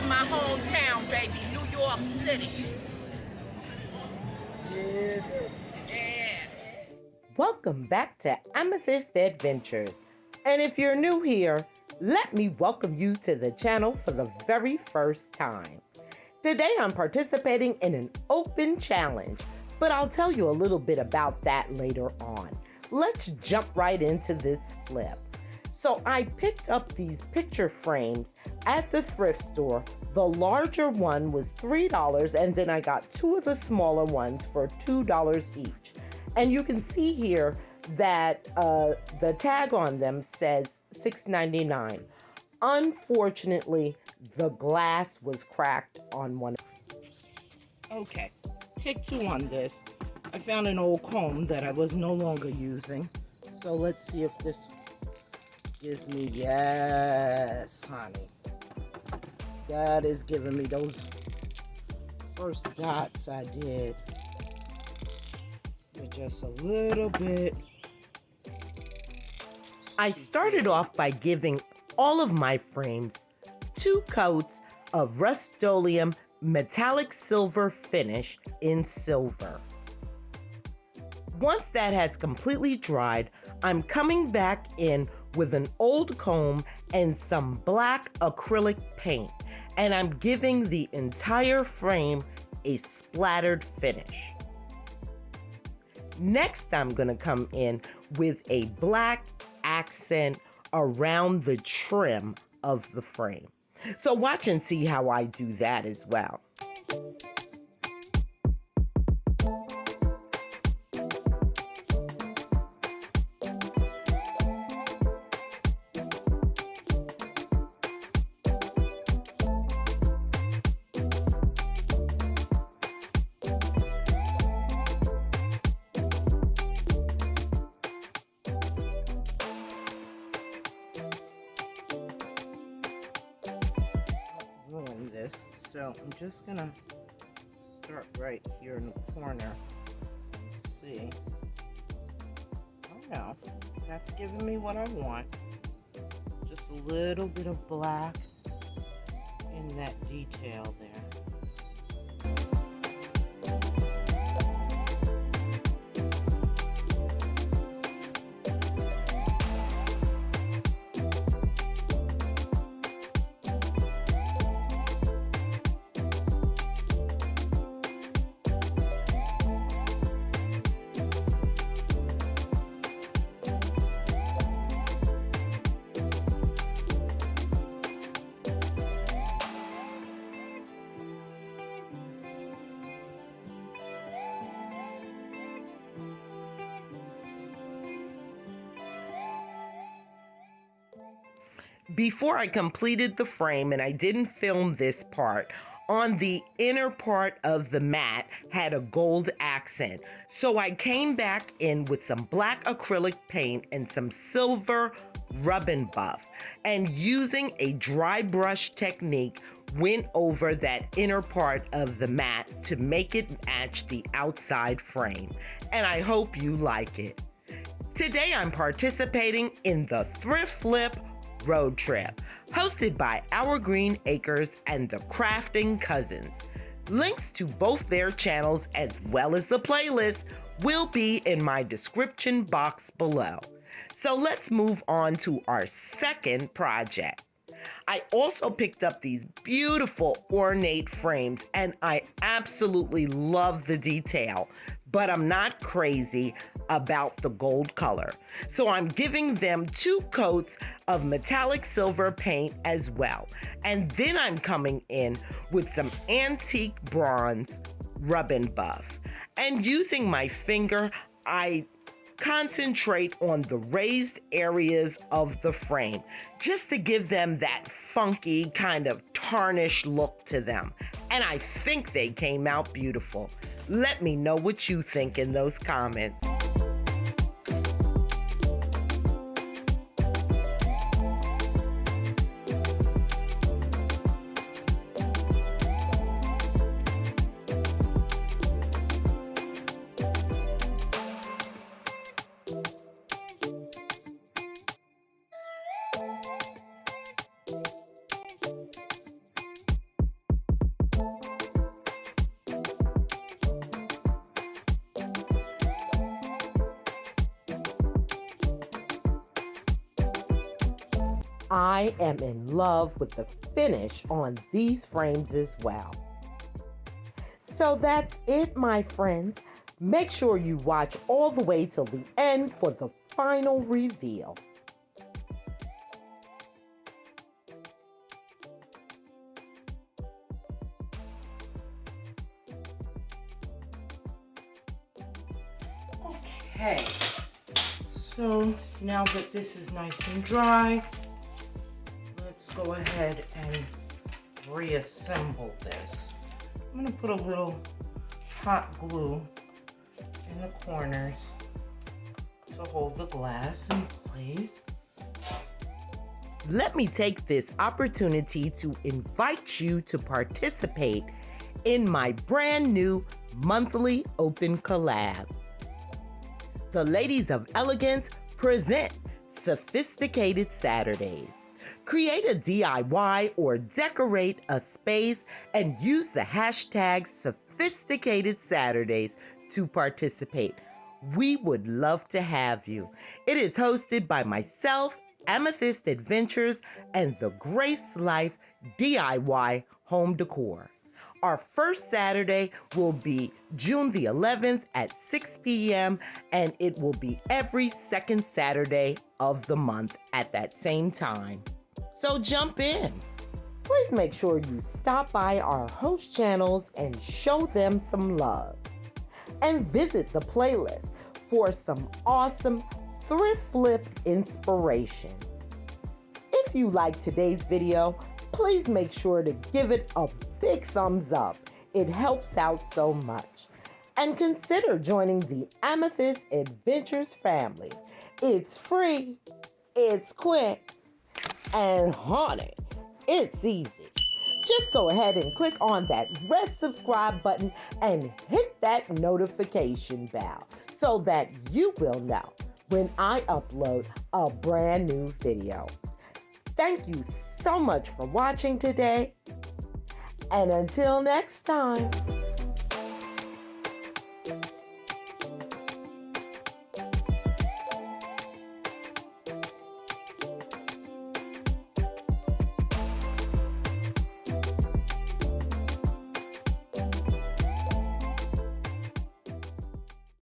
from my hometown, baby, New York City. Yeah. Welcome back to Amethyst Adventures. And if you're new here, let me welcome you to the channel for the very first time. Today I'm participating in an open challenge, but I'll tell you a little bit about that later on. Let's jump right into this flip. So I picked up these picture frames at the thrift store. The larger one was $3, and then I got two of the smaller ones for $2 each. And you can see here that the tag on them says $6.99. Unfortunately, the glass was cracked on one. Okay, take two on this. I found an old comb that I was no longer using. So let's see if this gives me, yes, honey. That is giving me those first dots I did. With just a little bit. I started off by giving all of my frames 2 coats of Rust-Oleum metallic silver finish in silver. Once that has completely dried, I'm coming back in with an old comb and some black acrylic paint, and I'm giving the entire frame a splattered finish. Next, I'm going to come in with a black accent around the trim of the frame. So watch and see how I do that as well. So I'm just gonna start right here in the corner and see. Oh no, that's giving me what I want. Just a little bit of black in that detail there. Before I completed the frame, and I didn't film this part, on the inner part of the mat had a gold accent. So I came back in with some black acrylic paint and some silver rub and buff, and using a dry brush technique, went over that inner part of the mat to make it match the outside frame. And I hope you like it. Today I'm participating in the Thrift Flip Road Trip, hosted by Our Green Acres and the Crafting Cousins. Links to both their channels as well as the playlist will be in my description box below. So let's move on to our second project. I also picked up these beautiful ornate frames, and I absolutely love the detail, but I'm not crazy about the gold color. So I'm giving them 2 coats of metallic silver paint as well. And then I'm coming in with some antique bronze rub and buff. And using my finger, I concentrate on the raised areas of the frame just to give them that funky kind of tarnished look to them. And I think they came out beautiful. Let me know what you think in those comments. I am in love with the finish on these frames as well. So that's it, my friends. Make sure you watch all the way till the end for the final reveal. Okay, so now that this is nice and dry, let's go ahead and reassemble this. I'm going to put a little hot glue in the corners to hold the glass in place. Let me take this opportunity to invite you to participate in my brand new monthly open collab. The ladies of Elegance present Sophisticated Saturdays. Create a DIY or decorate a space and use the hashtag Sophisticated Saturdays to participate. We would love to have you. It is hosted by myself, Amethyst Adventures, and the Grace Life DIY Home Decor. Our first Saturday will be June the 11th at 6 p.m. and it will be every second Saturday of the month at that same time. So jump in. Please make sure you stop by our host channels and show them some love. And visit the playlist for some awesome thrift flip inspiration. If you like today's video, please make sure to give it a big thumbs up. It helps out so much. And consider joining the Amethyst Adventures family. It's free, it's quick, and honey, it's easy. Just go ahead and click on that red subscribe button and hit that notification bell so that you will know when I upload a brand new video. Thank you so much for watching today. And until next time.